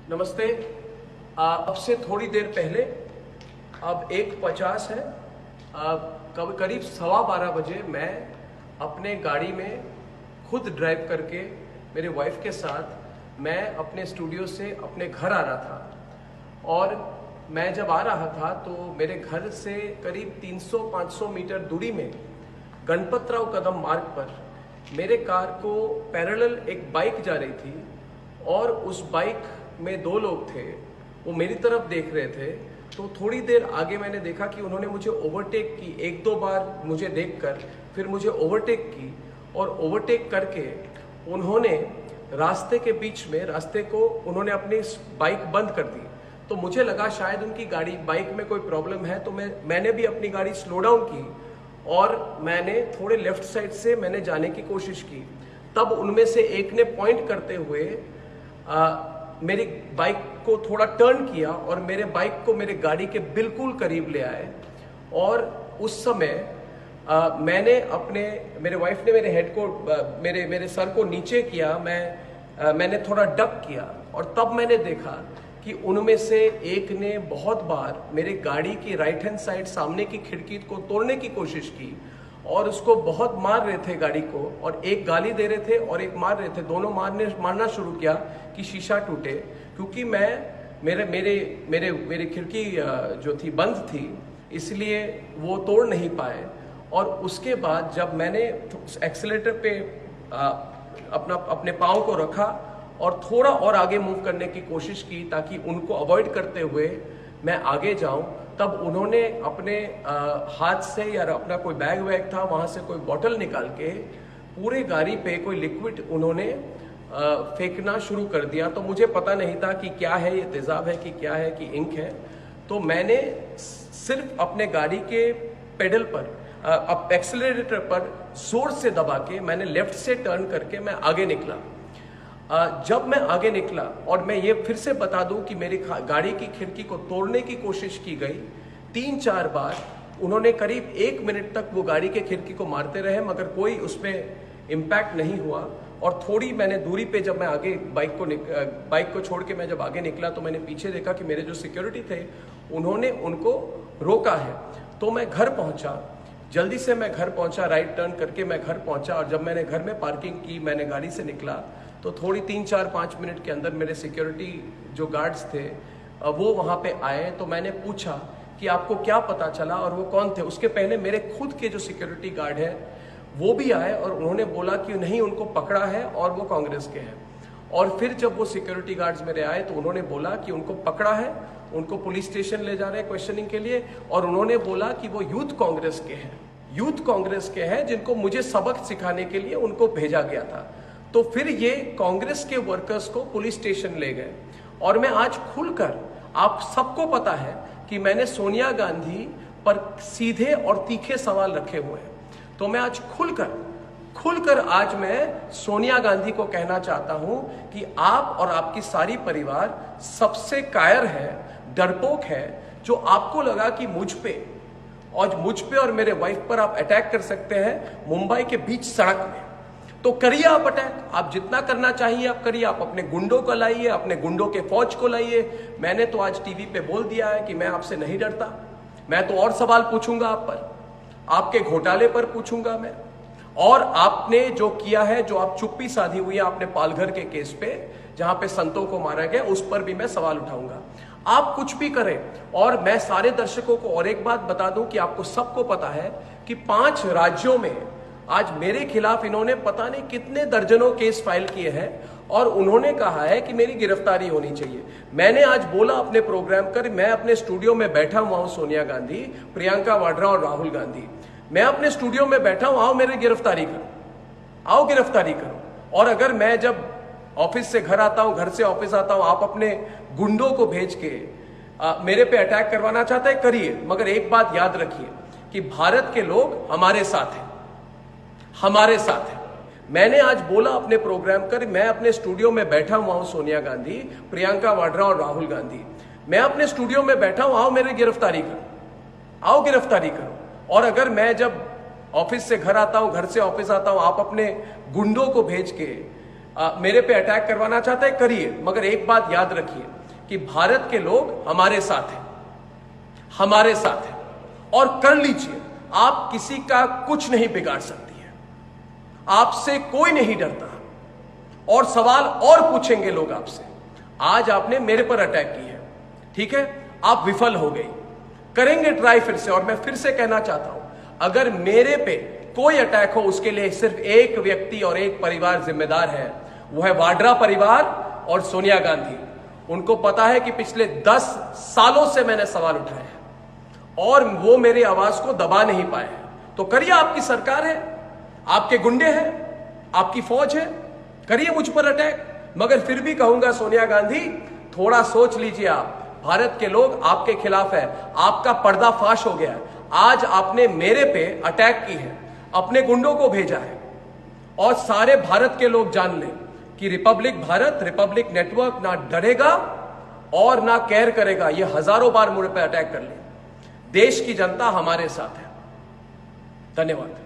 नमस्ते। अब से थोड़ी देर पहले, अब 1:50 है, करीब 12:15 बजे मैं अपने गाड़ी में खुद ड्राइव करके मेरे वाइफ के साथ मैं अपने स्टूडियो से अपने घर आ रहा था। और मैं जब आ रहा था तो मेरे घर से करीब 300-500 मीटर दूरी में गणपतराव कदम मार्ग पर मेरे कार को पैरेलल एक बाइक जा रही थी और उस बाइक में 2 लोग थे। वो मेरी तरफ देख रहे थे। तो थोड़ी देर आगे मैंने देखा कि उन्होंने मुझे ओवरटेक की। 1-2 बार मुझे देखकर फिर मुझे ओवरटेक की और ओवरटेक करके उन्होंने रास्ते के बीच में रास्ते को उन्होंने अपनी बाइक बंद कर दी। तो मुझे लगा शायद उनकी बाइक में कोई प्रॉब्लम है। तो मैंने भी अपनी गाड़ी स्लो डाउन की और मैंने थोड़े लेफ्ट साइड से मैंने जाने की कोशिश की। तब उनमें से एक ने पॉइंट करते हुए मेरी बाइक को थोड़ा टर्न किया और मेरे बाइक को मेरे गाड़ी के बिल्कुल करीब ले आए। और उस समय मेरे वाइफ ने मेरे हेड को मेरे सर को नीचे किया। मैंने थोड़ा डक किया और तब मैंने देखा कि उनमें से एक ने बहुत बार मेरे गाड़ी की राइट हैंड साइड सामने की खिड़की को तोड़ने की कोशिश की और उसको बहुत मार रहे थे गाड़ी को। और एक गाली दे रहे थे और एक मार रहे थे। दोनों मारना शुरू किया कि शीशा टूटे, क्योंकि मेरी खिड़की जो थी बंद थी, इसलिए वो तोड़ नहीं पाए। और उसके बाद जब मैंने एक्सीलेटर पे अपने पाँव को रखा और थोड़ा और आगे मूव करने की कोशिश की ताकि उनको अवॉइड करते हुए मैं आगे जाऊं, तब उन्होंने अपने हाथ से या अपना कोई बैग था वहां से कोई बोतल निकाल के पूरे गाड़ी पे कोई लिक्विड उन्होंने फेंकना शुरू कर दिया। तो मुझे पता नहीं था कि क्या है, ये तेजाब है कि क्या है कि इंक है। तो मैंने सिर्फ अपने गाड़ी के पेडल पर एक्सीलरेटर पर जोर से दबा के मैंने लेफ्ट से टर्न करके मैं आगे निकला। जब मैं आगे निकला, और मैं ये फिर से बता दूं कि मेरी गाड़ी की खिड़की को तोड़ने की कोशिश की गई 3-4 बार। उन्होंने करीब 1 मिनट तक वो गाड़ी के खिड़की को मारते रहे, मगर कोई उसमें इम्पैक्ट नहीं हुआ। और थोड़ी मैंने दूरी पे जब मैं आगे बाइक को छोड़ के मैं जब आगे निकला तो मैंने पीछे देखा कि मेरे जो सिक्योरिटी थे उन्होंने उनको रोका है। तो मैं घर पहुंचा, जल्दी से मैं घर पहुंचा, राइट टर्न करके मैं घर पहुंचा। और जब मैंने घर में पार्किंग की, मैंने गाड़ी से निकला तो थोड़ी 3-4-5 मिनट के अंदर मेरे सिक्योरिटी जो गार्ड्स थे वो वहाँ पे आए। तो मैंने पूछा कि आपको क्या पता चला और वो कौन थे। उसके पहले मेरे खुद के जो सिक्योरिटी गार्ड है वो भी आए और उन्होंने बोला कि नहीं, उनको पकड़ा है और वो कांग्रेस के हैं। और फिर जब वो सिक्योरिटी गार्ड्स मेरे आए तो उन्होंने बोला कि उनको पकड़ा है, उनको पुलिस स्टेशन ले जा रहे हैं क्वेश्चनिंग के लिए। और उन्होंने बोला कि वो यूथ कांग्रेस के हैं जिनको मुझे सबक सिखाने के लिए उनको भेजा गया था। तो फिर ये कांग्रेस के वर्कर्स को पुलिस स्टेशन ले गए। और मैं आज खुलकर, आप सबको पता है कि मैंने सोनिया गांधी पर सीधे और तीखे सवाल रखे हुए हैं। तो मैं आज खुलकर आज मैं सोनिया गांधी को कहना चाहता हूं कि आप और आपकी सारी परिवार सबसे कायर है, डरपोक है, जो आपको लगा कि मुझ पे और मेरे वाइफ पर आप अटैक कर सकते हैं मुंबई के बीच सड़क में। तो करिए आप अटैक, आप जितना करना चाहिए आप करिए। आप अपने गुंडों को लाइए, अपने गुंडों के फौज को लाइए। मैंने तो आज टीवी पे बोल दिया है कि मैं आपसे नहीं डरता। मैं तो और सवाल पूछूंगा आप पर, आपके घोटाले पर पूछूंगा मैं। और आपने जो किया है, जो आप चुप्पी साधी हुई है आपने पालघर के केस पे जहां पे संतों को मारा गया, उस पर भी मैं सवाल उठाऊंगा। आप कुछ भी करें। और मैं सारे दर्शकों को और एक बात बता दूं कि आपको सबको पता है कि 5 राज्यों में आज मेरे खिलाफ इन्होंने पता नहीं कितने दर्जनों केस फाइल किए हैं और उन्होंने कहा है कि मेरी गिरफ्तारी होनी चाहिए। मैंने आज बोला अपने प्रोग्राम कर, मैं अपने स्टूडियो में बैठा हुआ हूं, सोनिया गांधी, प्रियंका वाड्रा और राहुल गांधी, मैं अपने स्टूडियो में बैठा हूं, आओ मेरी गिरफ्तारी करो, आओ गिरफ्तारी करो। और अगर मैं जब ऑफिस से घर आता हूं, घर से ऑफिस आता हूं, आप अपने गुंडों को भेज के मेरे पे अटैक करवाना चाहते हैं, करिए। मगर एक बात याद रखिए कि भारत के लोग हमारे साथ हैं। मैंने आज बोला अपने प्रोग्राम कर, मैं अपने स्टूडियो में बैठा हुआ हूं, सोनिया गांधी, प्रियंका वाड्रा और राहुल गांधी, मैं अपने स्टूडियो में बैठा हूं, आओ मेरी गिरफ्तारी करो। और अगर मैं जब ऑफिस से घर आता हूं, घर से ऑफिस आता हूं, आप अपने गुंडों को भेज के मेरे पे अटैक करवाना चाहते हैं, करिए, मगर एक बात याद रखिए कि भारत के लोग हमारे साथ हैं, हमारे साथ हैं, और कर लीजिए। आप किसी का कुछ नहीं बिगाड़ सकती है, आपसे कोई नहीं डरता, और सवाल और पूछेंगे लोग आपसे। आज आपने मेरे पर अटैक की है, ठीक है, आप विफल हो गई, करेंगे ट्राई फिर से। और मैं फिर से कहना चाहता हूं, अगर मेरे पे कोई अटैक हो, उसके लिए सिर्फ एक व्यक्ति और एक परिवार जिम्मेदार है, वो है वाड्रा परिवार और सोनिया गांधी। उनको पता है कि पिछले 10 सालों से मैंने सवाल उठाए हैं और वो मेरी आवाज को दबा नहीं पाए हैं। तो करिए, आपकी सरकार है, आपके गुंडे हैं, आपकी फौज है, करिए मुझ पर अटैक। मगर फिर भी कहूंगा, सोनिया गांधी, थोड़ा सोच लीजिए। आप, भारत के लोग आपके खिलाफ है, आपका पर्दाफाश हो गया है। आज आपने मेरे पे अटैक की है, अपने गुंडों को भेजा है, और सारे भारत के लोग जान लें कि रिपब्लिक भारत, रिपब्लिक नेटवर्क ना डरेगा और ना केयर करेगा। ये हजारों बार मुझ पे अटैक कर ले, देश की जनता हमारे साथ है। धन्यवाद।